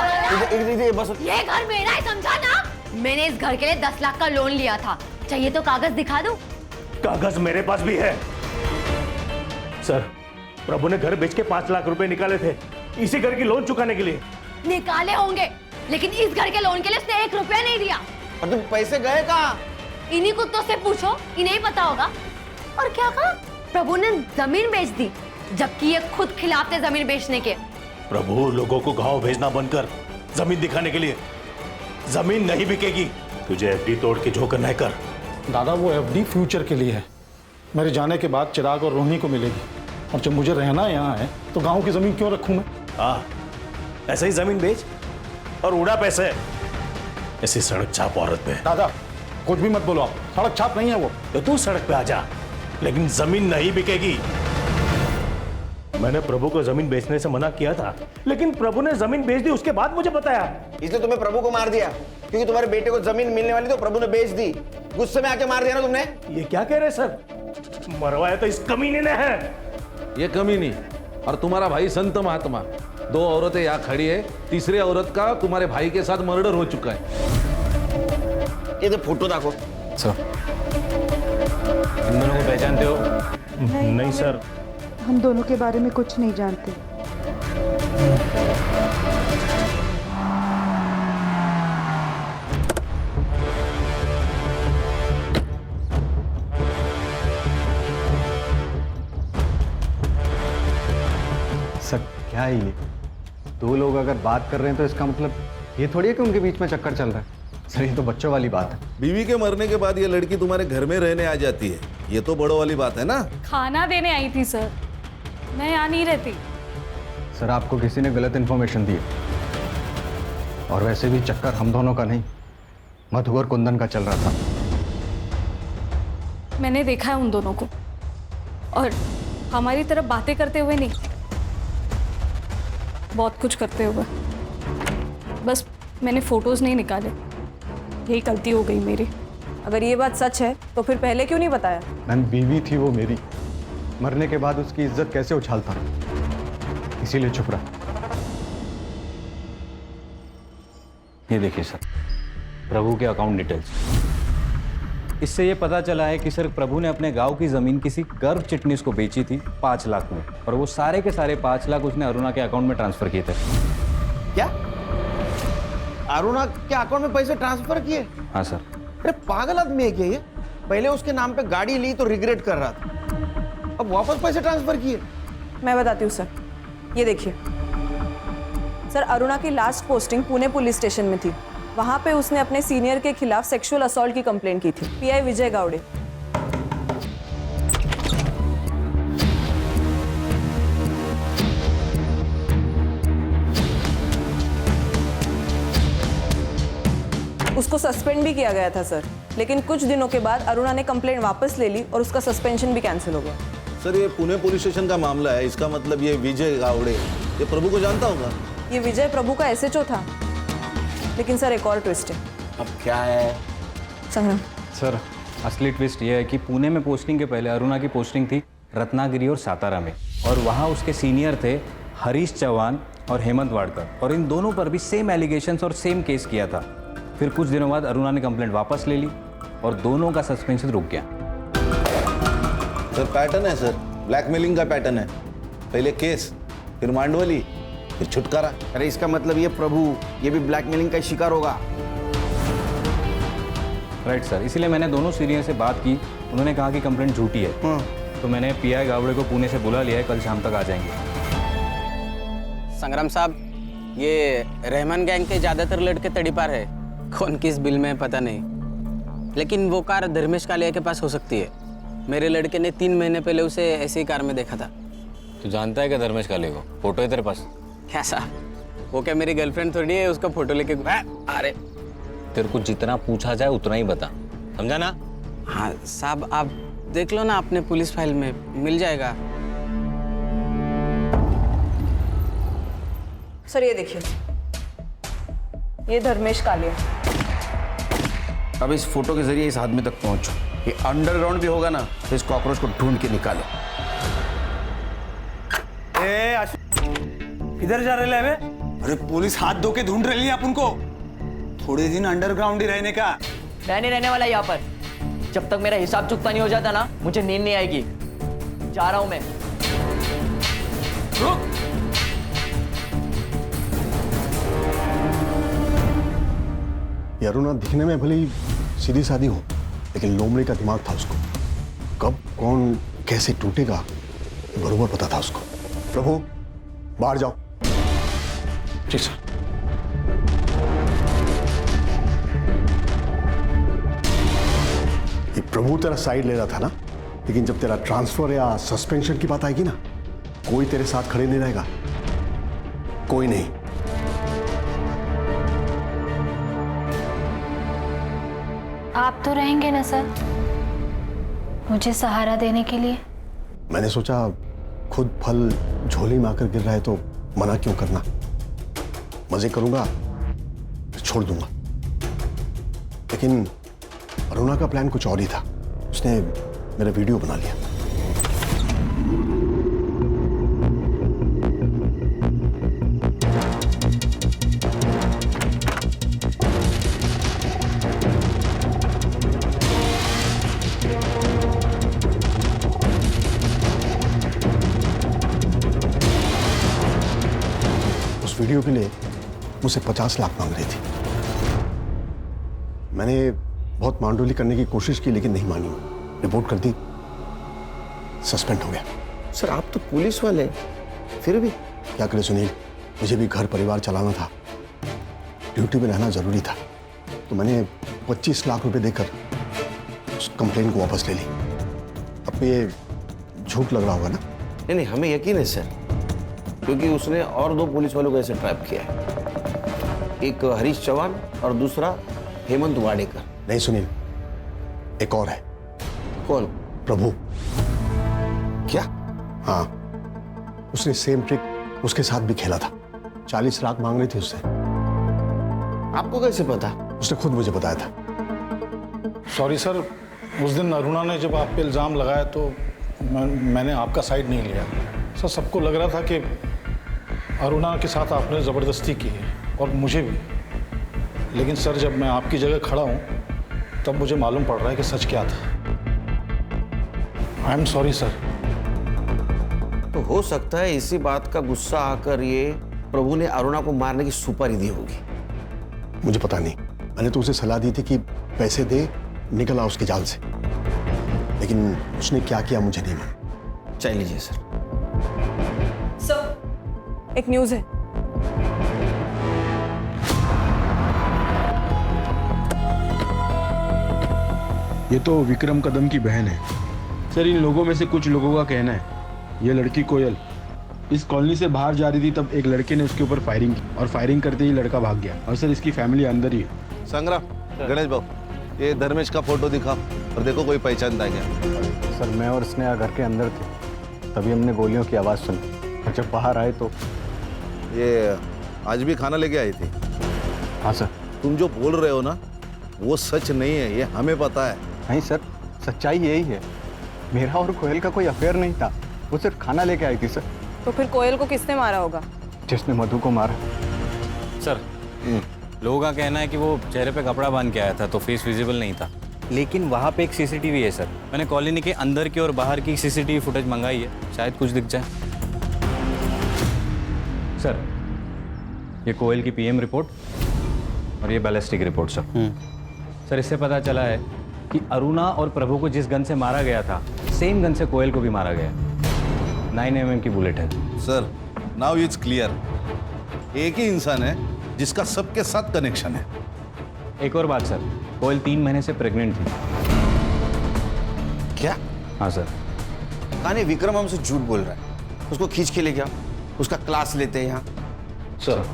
Speaker 1: बस
Speaker 4: ये घर मेरा है, समझा ना? मैंने इस घर के लिए 10 लाख का लोन लिया था। चाहिए तो कागज दिखा दूं?
Speaker 11: कागज मेरे पास भी है। सर, प्रभु ने घर बेच के 5 लाख रुपए निकाले थे इसी घर की लोन चुकाने के लिए।
Speaker 4: निकाले होंगे, लेकिन इस घर के लोन के लिए उसने 1 रुपया नहीं दिया।
Speaker 1: और तुम पैसे गए कहाँ?
Speaker 4: इन्हीं कुत्तों से पूछो, इन्हें ही पता होगा। और क्या कहा? प्रभु ने जमीन बेच दी, जबकि ये खुद खिलाफ थे जमीन बेचने के।
Speaker 11: प्रभु लोगों को गांव भेजना बंद कर, जमीन दिखाने के लिए। जमीन नहीं बिकेगी, तुझे एफडी तोड़ के जो करना है कर।
Speaker 16: दादा वो एफडी फ्यूचर के लिए है। मेरे जाने के बाद चिराग और रोहिणी को मिलेगी, और जब मुझे रहना यहाँ है तो गांव की जमीन क्यों रखूं मैं?
Speaker 11: हाँ, ऐसे ही जमीन बेच और उड़ा पैसे ऐसी सड़क छाप औरत पे।
Speaker 16: दादा कुछ भी मत बोलो आप, सड़क छाप नहीं है वो।
Speaker 11: तो तू सड़क पे आ जा, लेकिन जमीन नहीं बिकेगी। मैंने प्रभु को जमीन बेचने से मना किया था, लेकिन प्रभु ने जमीन बेच दी, उसके बाद मुझे बताया।
Speaker 1: इसलिए तुम्हें प्रभु को मार दिया क्योंकि तुम्हारे बेटे को जमीन मिलने वाली तो प्रभु ने बेच दी। गुस्से में आके मार दिया ना तुमने।
Speaker 11: ये क्या कह रहे सर? मरवाया तो इस कमीने ने है।
Speaker 7: ये कमीनी और तुम्हारा भाई संत महात्मा, 2 औरतें यहाँ खड़ी है। तीसरी औरत का तुम्हारे भाई के साथ मर्डर हो चुका है।
Speaker 1: ये तो फोटो देखो
Speaker 10: सर। इन दोनों को पहचानते हो?
Speaker 11: नहीं सर,
Speaker 6: हम दोनों के बारे में कुछ नहीं जानते।
Speaker 5: सर क्या है ये? 2 लोग अगर बात कर रहे हैं तो इसका मतलब ये थोड़ी है कि उनके बीच में चक्कर चल रहा है। सर ये तो बच्चों वाली बात है।
Speaker 7: बीवी के मरने के बाद ये लड़की तुम्हारे घर में रहने आ जाती है, ये तो बड़ों वाली बात है ना।
Speaker 8: खाना देने आई थी सर, मैं यहाँ नहीं रहती।
Speaker 5: सर आपको किसी ने गलत इन्फॉर्मेशन दी है, और वैसे भी चक्कर हम दोनों का नहीं, मधु और कुंदन का चल रहा था।
Speaker 8: मैंने देखा है उन दोनों को, और हमारी तरफ बातें करते हुए नहीं, बहुत कुछ करते हुए। बस मैंने फोटोज नहीं निकाले, यही गलती हो गई मेरी। अगर ये बात सच है तो फिर पहले क्यों नहीं बताया?
Speaker 5: मैम बीवी थी वो मेरी, मरने के बाद उसकी इज्जत कैसे उछालता, इसीलिए चुप रहा।
Speaker 12: ये देखिए सर, प्रभु के अकाउंट डिटेल्स। इससे ये पता चला है कि सर प्रभु ने अपने गांव की जमीन किसी गर्भ चिटनीस को बेची थी 5 लाख में, और वो सारे के सारे 5 लाख उसने अरुणा के अकाउंट में ट्रांसफर किए थे।
Speaker 1: क्या? अरुणा के अकाउंट में पैसे ट्रांसफर किए?
Speaker 12: हाँ सर।
Speaker 1: अरे पागल आदमी है क्या ये? पहले उसके नाम पे गाड़ी ली तो रिग्रेट कर रहा था, अब वापस पैसे ट्रांसफर किए।
Speaker 8: मैं बताती हूँ सर, ये देखिए सर, अरुणा की last posting Pune police station में थी। वहाँ पे उसने अपने सीनियर के खिलाफ सेक्सुअल असॉल्ट की कंप्लेंट की थी। पीआई विजय गावड़े। उसको सस्पेंड भी किया गया था सर, लेकिन कुछ दिनों के बाद अरुणा ने कंप्लेंट वापस ले ली और उसका सस्पेंशन भी कैंसिल हो गया।
Speaker 7: सर ये पुणे पुलिस स्टेशन का मामला है, इसका मतलब ये विजय गावड़े ये प्रभु को जानता होगा।
Speaker 8: ये विजय प्रभु का एसएचओ था, लेकिन सर एक और ट्विस्ट है।
Speaker 1: अब क्या है
Speaker 8: संग्राम?
Speaker 12: सर असली ट्विस्ट ये है कि पुणे में पोस्टिंग के पहले अरुणा की पोस्टिंग थी रत्नागिरी और सातारा में, और वहाँ उसके सीनियर थे हरीश चौहान और हेमंत वाडकर, और इन दोनों पर भी सेम एलिगेशंस और सेम केस किया था। फिर कुछ दिनों बाद अरुणा ने कंप्लेंट वापस ले ली और दोनों का सस्पेंशन रुक गया।
Speaker 7: सर पैटर्न है सर, ब्लैकमेलिंग का पैटर्न है। पहले केस, फिर मांडवली, फिर छुटकारा।
Speaker 1: अरे इसका मतलब ये प्रभु ये भी ब्लैकमेलिंग का शिकार होगा।
Speaker 12: राइट सर, इसीलिए मैंने दोनों सीनियर से बात की, उन्होंने कहा कि कंप्लेंट झूठी है। तो मैंने पीआई गावड़े को पुणे से बुला लिया है, कल शाम तक आ जाएंगे।
Speaker 17: संग्राम साहब, ये रहमान गैंग के ज़्यादातर लड़के तड़ीपार है, कौन किस बिल में पता नहीं, लेकिन वो कार धर्मेश कालिया के पास हो सकती है। मेरे लड़के ने 3 महीने पहले उसे ऐसी ही कार में देखा था।
Speaker 12: तू जानता है क्या धर्मेश कालिया को? फोटो है तेरे पास?
Speaker 17: क्या साहब, वो क्या मेरी गर्लफ्रेंड थोड़ी है उसका फोटो लेके? अरे
Speaker 12: तेरे को जितना पूछा जाए उतना ही बता, समझा ना?
Speaker 17: हाँ साहब, आप देख लो ना अपने पुलिस फाइल में, मिल जाएगा।
Speaker 8: सर ये देखिए, ये धर्मेश कालिया।
Speaker 1: अब इस फोटो के जरिए इस आदमी तक पहुंचो। ये अंडरग्राउंड भी होगा ना तो इस कॉकरोच को ढूंढ के निकालो।
Speaker 18: किधर जा रहे हैं? अरे पुलिस हाथ धो के ढूंढ रही है अपन को। थोड़े दिन अंडरग्राउंड ही रहने का।
Speaker 2: मैं नहीं रहने वाला यहाँ पर। जब तक मेरा हिसाब चुकता नहीं हो जाता ना, मुझे नींद नहीं आएगी। जा रहा हूं मैं। रुक।
Speaker 13: ये अरुणा दिखने में भले ही सीधी सादी हो, लेकिन लोमड़ी का दिमाग था उसको। कब कौन कैसे टूटेगा बरोबर पता था उसको। प्रभु बाहर जाओ।
Speaker 16: जी सर।
Speaker 13: ये प्रभु तेरा साइड ले रहा था ना, लेकिन जब तेरा ट्रांसफर या सस्पेंशन की बात आएगी ना, कोई तेरे साथ खड़े नहीं रहेगा, कोई नहीं।
Speaker 3: आप तो रहेंगे ना सर, मुझे सहारा देने के लिए?
Speaker 13: मैंने सोचा खुद फल झोली में आकर गिर रहा है तो मना क्यों करना। मजे करूंगा छोड़ दूंगा, लेकिन अरुणा का प्लान कुछ और ही था। उसने मेरा वीडियो बना लिया। उस वीडियो के लिए मुझसे 50 लाख मांग रही थी। मैंने बहुत मांडोली करने की कोशिश की, लेकिन नहीं मानी। रिपोर्ट कर दी, सस्पेंड हो गया।
Speaker 1: सर आप तो पुलिस वाले, फिर भी
Speaker 13: क्या करे सुनील, मुझे भी घर परिवार चलाना था, ड्यूटी में रहना जरूरी था, तो मैंने 25 लाख रुपए देकर उस कंप्लेन को वापस ले ली। अब ये झूठ लग रहा होगा ना?
Speaker 1: नहीं नहीं, हमें यकीन है सर, क्योंकि उसने और 2 पुलिस वालों को ऐसे ट्रैप किया है। एक हरीश चौहान और दूसरा हेमंत वाडेकर।
Speaker 13: नहीं सुनील, एक और है।
Speaker 1: कौन?
Speaker 13: प्रभु।
Speaker 1: क्या?
Speaker 13: हाँ, उसने सेम ट्रिक उसके साथ भी खेला था। 40 लाख मांग रही थी उससे।
Speaker 1: आपको कैसे पता?
Speaker 13: उसने खुद मुझे बताया था।
Speaker 16: सॉरी सर, उस दिन अरुणा ने जब आप पे इल्ज़ाम लगाया तो मैंने आपका साइड नहीं लिया। सर सबको लग रहा था कि अरुणा के साथ आपने ज़बरदस्ती की है, और मुझे भी। लेकिन सर जब मैं आपकी जगह खड़ा हूँ तब मुझे मालूम पड़ रहा है कि सच क्या था। I am sorry sir.
Speaker 1: तो हो सकता है इसी बात का गुस्सा आकर ये प्रभु ने अरुणा को मारने की सुपारी दी होगी।
Speaker 13: मुझे पता नहीं, मैंने तो उसे सलाह दी थी कि पैसे दे, निकल आ उसके जाल से, लेकिन उसने क्या किया मुझे नहीं मालूम।
Speaker 1: चाय लीजिए सर।
Speaker 8: सर एक न्यूज़ है।
Speaker 19: ये तो विक्रम कदम की बहन है सर। इन लोगों में से कुछ लोगों का कहना है ये लड़की कोयल इस कॉलोनी से बाहर जा रही थी, तब एक लड़के ने उसके ऊपर फायरिंग की, और फायरिंग करते ही लड़का भाग गया। और सर इसकी फैमिली अंदर ही है।
Speaker 7: संग्राम, गणेश बाबू, ये धर्मेश का फोटो दिखा और देखो कोई पहचानता है क्या?
Speaker 5: सर मैं और स्नेहा घर के अंदर थे, तभी हमने गोलियों की आवाज़ सुनी, और जब बाहर आए तो
Speaker 7: ये आज भी खाना लेके आई थी?
Speaker 5: हाँ सर।
Speaker 7: तुम जो बोल रहे हो ना वो सच नहीं है, ये हमें पता है।
Speaker 5: नहीं सर, सच्चाई यही है, मेरा और कोयल का कोई अफेयर नहीं था, वो सिर्फ खाना लेके आई थी सर।
Speaker 8: तो फिर कोयल को किसने मारा होगा?
Speaker 5: जिसने मधु को मारा।
Speaker 12: सर लोगों का कहना है कि वो चेहरे पे कपड़ा बांध के आया था तो फेस विजिबल नहीं था, लेकिन वहाँ पे एक सीसीटीवी है सर। मैंने कॉलोनी के अंदर की और बाहर की सीसीटीवी फुटेज मंगाई है, शायद कुछ दिख जाए। सर ये कोयल की पीएम रिपोर्ट और ये बैलिस्टिक रिपोर्ट सर। सर इससे पता चला है कि अरुणा और प्रभु को जिस गन से मारा गया था, सेम गन से कोयल को भी मारा गया। 9mm की बुलेट है
Speaker 7: सर। नाउ इट्स क्लियर, एक ही इंसान है जिसका सबके साथ कनेक्शन है।
Speaker 12: एक और बात सर, कोयल 3 महीने से प्रेग्नेंट थी।
Speaker 1: क्या?
Speaker 12: हाँ सर।
Speaker 1: कहानी विक्रम हमसे झूठ बोल रहा है। उसको खींच के ले गया, उसका क्लास लेते हैं यहाँ।
Speaker 16: सर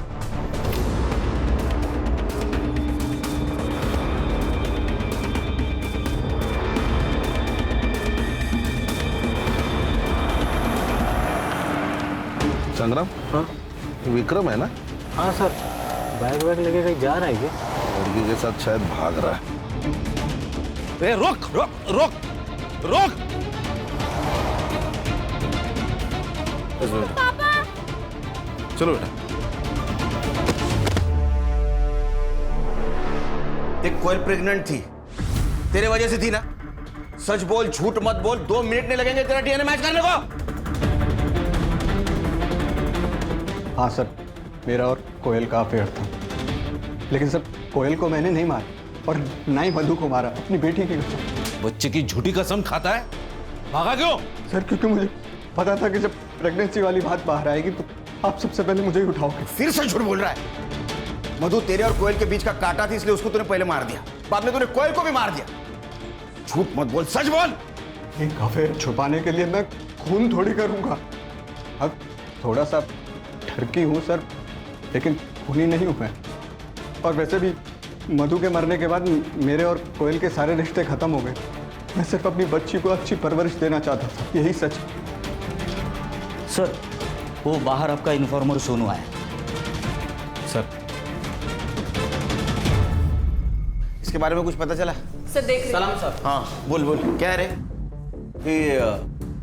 Speaker 7: संग्राम, हाँ विक्रम है ना?
Speaker 10: हाँ सर, बैग वैग लेके कहीं जा रहा है क्या?
Speaker 7: लड़की के साथ शायद भाग रहा है। रोक रोक रोक रोक!
Speaker 3: पापा!
Speaker 7: चलो बेटा।
Speaker 1: देख, कोयल प्रेग्नेंट थी, तेरे वजह से थी ना? सच बोल, झूठ मत बोल, 2 मिनट नहीं लगेंगे तेरा डीएनए मैच करने को।
Speaker 5: हाँ सर, मेरा और कोयल का अफेयर था, लेकिन सर कोयल को मैंने नहीं मारा और ना ही मधु को मारा, अपनी बेटी की कसम।
Speaker 7: बच्चे की झूठी कसम खाता है, भागा क्यों?
Speaker 5: सर क्योंकि मुझे पता था कि जब प्रेगनेंसी वाली बात बाहर आएगी तो आप सबसे पहले मुझे ही उठाओगे।
Speaker 1: फिर से झूठ बोल रहा है। मधु तेरे और कोयल के बीच का कांटा थी, इसलिए उसको तूने पहले मार दिया, बाद में तूने कोयल को भी मार दिया। झूठ मत बोल, सच बोल।
Speaker 5: एक अफेयर छुपाने के लिए मैं खून थोड़ी करूंगा। अब थोड़ा सा ठरकी हूं सर, लेकिन खूनी नहीं हूं मैं। और वैसे भी मधु के मरने के बाद मेरे और कोयल के सारे रिश्ते खत्म हो गए। मैं सिर्फ अपनी बच्ची को अच्छी परवरिश देना चाहता था, यही सच।
Speaker 20: सर, वो बाहर आपका इन्फॉर्मर सोनू आया।
Speaker 10: सर,
Speaker 1: इसके बारे में कुछ पता चला?
Speaker 8: सर देख रहे
Speaker 17: सलाम सर।
Speaker 1: हाँ बोल बोल, क्या है रे?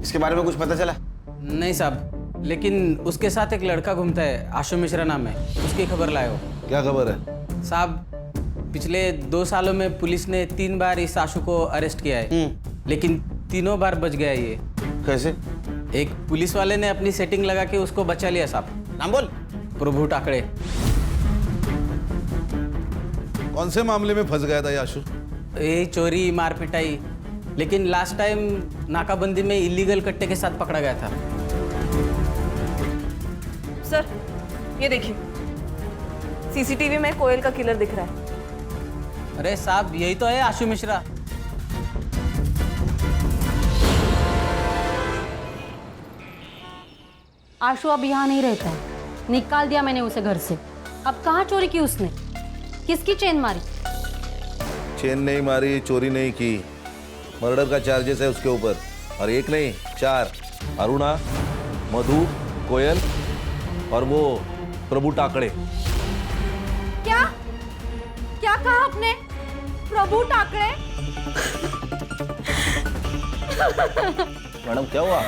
Speaker 1: इसके बारे में कुछ पता चला?
Speaker 17: नहीं साहब, लेकिन उसके साथ एक लड़का घूमता है, आशु मिश्रा नाम है, उसकी खबर लाए हो।
Speaker 7: क्या खबर है?
Speaker 17: साहब, पिछले 2 सालों में पुलिस ने 3 बार इस आशु को अरेस्ट किया है, लेकिन तीनों बार बच गया ये।
Speaker 1: कैसे?
Speaker 17: एक पुलिस वाले ने अपनी सेटिंग लगा के उसको बचा लिया साहब।
Speaker 1: नाम बोल।
Speaker 17: प्रभु टाकड़े।
Speaker 7: कौन से मामले में फंस गया था ये आशु?
Speaker 17: यही चोरी मार पिटाई, लेकिन लास्ट टाइम नाकाबंदी में इलीगल कट्टे के साथ पकड़ा गया था।
Speaker 8: सर, ये देखिए, सीसीटीवी में कोयल का किलर दिख रहा है।
Speaker 17: अरे साहब, यही तो है आशु मिश्रा।
Speaker 21: आशु अब यहाँ नहीं रहता है, निकाल दिया मैंने उसे घर से। अब कहाँ चोरी की उसने? किसकी चेन मारी?
Speaker 7: चेन नहीं मारी, चोरी नहीं की, मर्डर का चार्जेस है उसके ऊपर, और एक नहीं 4। अरुणा, मधु, कोयल और वो प्रभु टाकड़े।
Speaker 21: क्या क्या कहा आपने? प्रभु टाकड़े?
Speaker 7: मैडम क्या हुआ?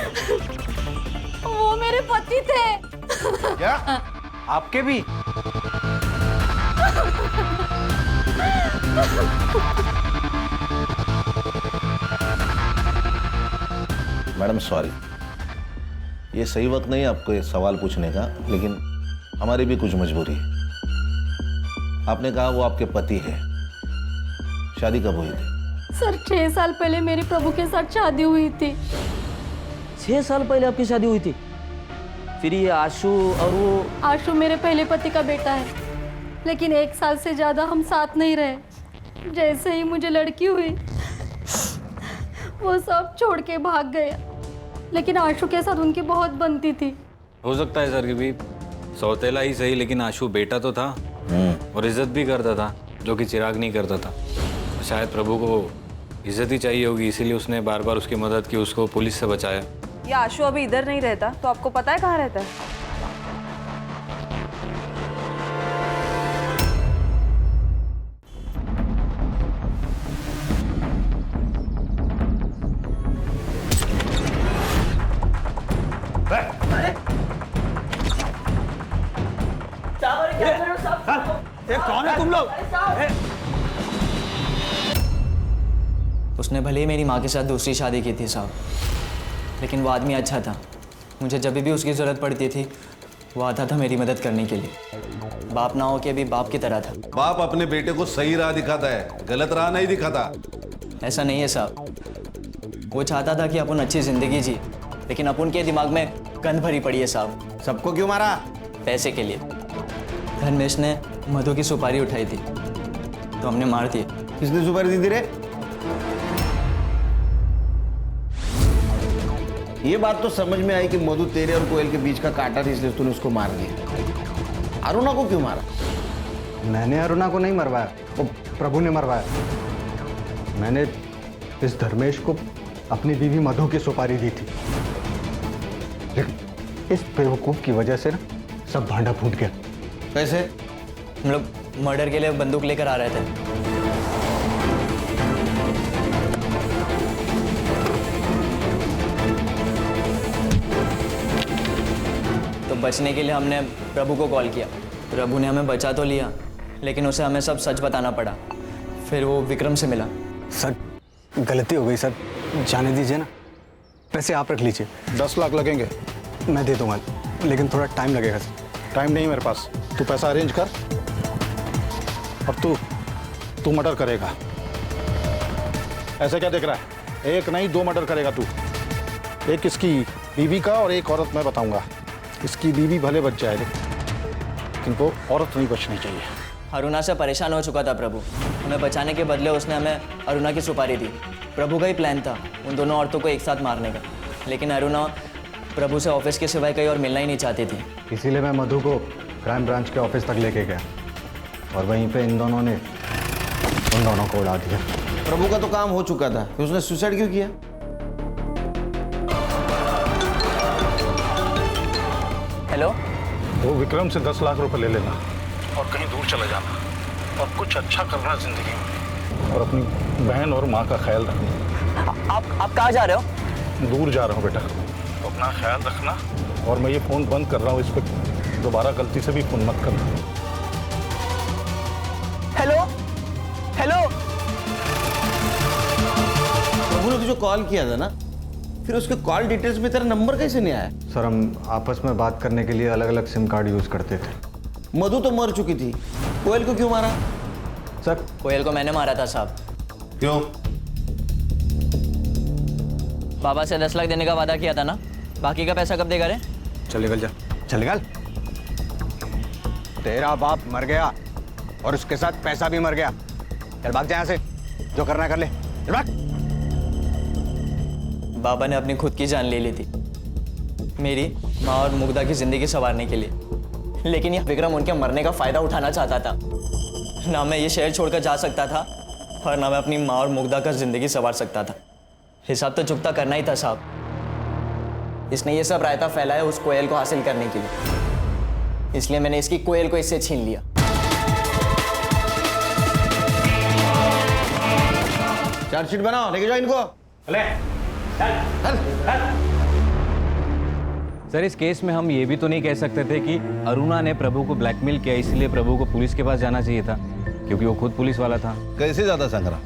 Speaker 21: वो मेरे पति थे।
Speaker 7: क्या? आपके भी? मैडम सॉरी, ये सही वक्त नहीं आपको ये सवाल पूछने का, लेकिन हमारी भी कुछ मजबूरी है। आपने कहा वो आपके पति है, शादी कब हुई थी?
Speaker 21: सर 6 साल पहले मेरी प्रभु के साथ शादी हुई थी।
Speaker 20: 6 साल पहले आपकी शादी हुई थी? फिर ये आशु और वो?
Speaker 21: आशु मेरे पहले पति का बेटा है, लेकिन 1 साल से ज्यादा हम साथ नहीं रहे। जैसे ही मुझे लड़की हुई वो सब छोड़ के भाग गया, लेकिन आशु के साथ उनकी बहुत बनती थी।
Speaker 12: हो सकता है सर कि भी सौतेला ही सही, लेकिन आशु बेटा तो था और इज्जत भी करता था, जो कि चिराग नहीं करता था। शायद प्रभु को इज्जत ही चाहिए होगी, इसीलिए उसने बार बार उसकी मदद की, उसको पुलिस से बचाया।
Speaker 8: ये आशु अभी इधर नहीं रहता, तो आपको पता है कहाँ रहता है?
Speaker 18: कौन है तुम लोग?
Speaker 2: उसने भले ही मेरी माँ के साथ दूसरी शादी की थी साहब, लेकिन वो आदमी अच्छा था। मुझे जब भी उसकी ज़रूरत पड़ती थी वो आता था मेरी मदद करने के लिए। बाप ना हो के भी बाप की तरह था।
Speaker 7: बाप अपने बेटे को सही राह दिखाता है, गलत राह नहीं दिखाता।
Speaker 2: ऐसा नहीं है साहब, वो चाहता था कि अपन अच्छी ज़िंदगी जी, लेकिन अपन के दिमाग में गंद भरी पड़ी है साहब।
Speaker 1: सबको क्यों मारा? पैसे
Speaker 2: के लिए। धर्मेश ने मधु की सुपारी उठाई थी तो हमने मार दी।
Speaker 1: किसने सुपारी दी थी रे? ये बात तो समझ में आई कि मधु तेरे और कोयल के बीच का कांटा थी, इसलिए तूने उसको मार दिया। अरुणा को क्यों मारा?
Speaker 5: मैंने अरुणा को नहीं मरवाया, वो प्रभु ने मरवाया। मैंने इस धर्मेश को अपनी बीवी मधु की सुपारी दी थी, इस बेवकूफ़ की वजह से ना सब भांडा फूट गया।
Speaker 1: कैसे?
Speaker 2: हम लोग मर्डर के लिए बंदूक लेकर आ रहे थे। तो बचने के लिए हमने प्रभु को कॉल किया। प्रभु ने हमें बचा तो लिया, लेकिन उसे हमें सब सच बताना पड़ा। फिर वो विक्रम से मिला।
Speaker 18: सर गलती हो गई सर, जाने दीजिए ना। पैसे आप रख लीजिए।
Speaker 16: 10 लाख लगेंगे।
Speaker 18: मैं दे दूंगा, लेकिन थोड़ा टाइम लगेगा सर।
Speaker 16: टाइम नहीं मेरे पास, तू पैसा अरेंज कर और तू मर्डर करेगा। ऐसे क्या देख रहा है? एक नहीं 2 मर्डर करेगा तू। एक इसकी बीवी का और एक औरत मैं बताऊंगा। इसकी बीवी भले बच जाए लेकिन वो औरत नहीं बचनी चाहिए।
Speaker 2: अरुणा से परेशान हो चुका था प्रभु। हमें बचाने के बदले उसने हमें अरुणा की सुपारी दी। प्रभु का ही प्लान था उन दोनों औरतों को एक साथ मारने का, लेकिन अरुणा प्रभु से ऑफिस के सिवाय कहीं और मिलना ही नहीं चाहती थी।
Speaker 5: इसीलिए मैं मधु को क्राइम ब्रांच के ऑफिस तक लेके गया और वहीं पे इन दोनों ने उन दोनों को उड़ा दिया।
Speaker 1: प्रभु का तो काम हो चुका था, फिर उसने सुसाइड क्यों किया?
Speaker 2: हेलो,
Speaker 16: वो विक्रम से 10 लाख रुपए ले लेना और कहीं दूर चले जाना और कुछ अच्छा करना जिंदगी में, और अपनी बहन और माँ का ख्याल रखना।
Speaker 2: आप कहाँ जा रहे हो?
Speaker 16: दूर जा रहा हूँ बेटा, तो अपना ख्याल रखना। और मैं ये फ़ोन बंद कर रहा हूँ, इस पर दोबारा गलती से भी फ़ोन मत करना।
Speaker 2: हेलो हेलो,
Speaker 1: प्रभु ने तुझे कॉल किया था ना, फिर उसके कॉल डिटेल्स में तेरा नंबर कैसे नहीं आया?
Speaker 5: सर हम आपस में बात करने के लिए अलग अलग सिम कार्ड यूज़ करते थे।
Speaker 1: मधु तो मर चुकी थी, कोयल को क्यों मारा?
Speaker 5: सर
Speaker 2: कोयल को मैंने मारा था साहब।
Speaker 1: क्यों?
Speaker 2: बाबा से 10 लाख देने का वादा किया था ना, बाकी का पैसा कब देगा रे?
Speaker 18: चल निकल जा, चल निकल। तेरा बाप मर गया और उसके साथ पैसा भी मर गया। चल भाग जा यहाँ से, जो करना है कर ले, चल भाग।
Speaker 2: बाबा ने अपनी खुद की जान ले ली थी मेरी, माँ और मुग्धा की जिंदगी संवारने के लिए, लेकिन यह विक्रम उनके मरने का फायदा उठाना चाहता था। ना मैं ये शहर छोड़कर जा सकता था और ना मैं अपनी माँ और मुग्धा का जिंदगी संवार सकता था। हिसाब तो चुकता करना ही था साहब। इसने ये सब रायता फैलाया उस कोयल को हासिल करने के लिए, इसलिए मैंने इसकी कोयल को इससे छीन लिया।
Speaker 1: चार्जशीट बनाओ, लेके जाओ इनको।
Speaker 12: सर इस केस में हम ये भी तो नहीं कह सकते थे कि अरुणा ने प्रभु को ब्लैकमेल किया, इसलिए प्रभु को पुलिस के पास जाना चाहिए था, क्योंकि वो खुद पुलिस वाला था।
Speaker 7: कैसे ज्यादा संग्राम,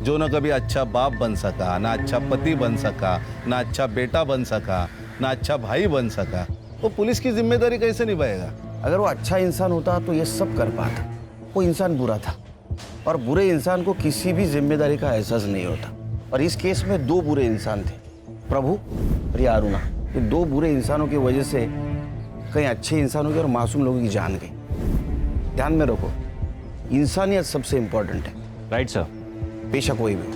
Speaker 7: जो न कभी अच्छा बाप बन सका, ना अच्छा पति बन सका, ना अच्छा बेटा बन सका, ना अच्छा भाई बन सका, वो पुलिस की जिम्मेदारी कैसे निभाएगा?
Speaker 1: अगर वो अच्छा इंसान होता तो ये सब कर पाता। वो इंसान बुरा था और बुरे इंसान को किसी भी जिम्मेदारी का एहसास नहीं होता। और इस केस में 2 बुरे इंसान थे, प्रभु और ये अरुणा। ये 2 बुरे इंसानों की वजह से कई अच्छे इंसानों की और मासूम लोगों की जान गई। ध्यान में रखो, इंसानियत सबसे इंपॉर्टेंट है।
Speaker 12: Right sir.
Speaker 1: बेशक कोई भी।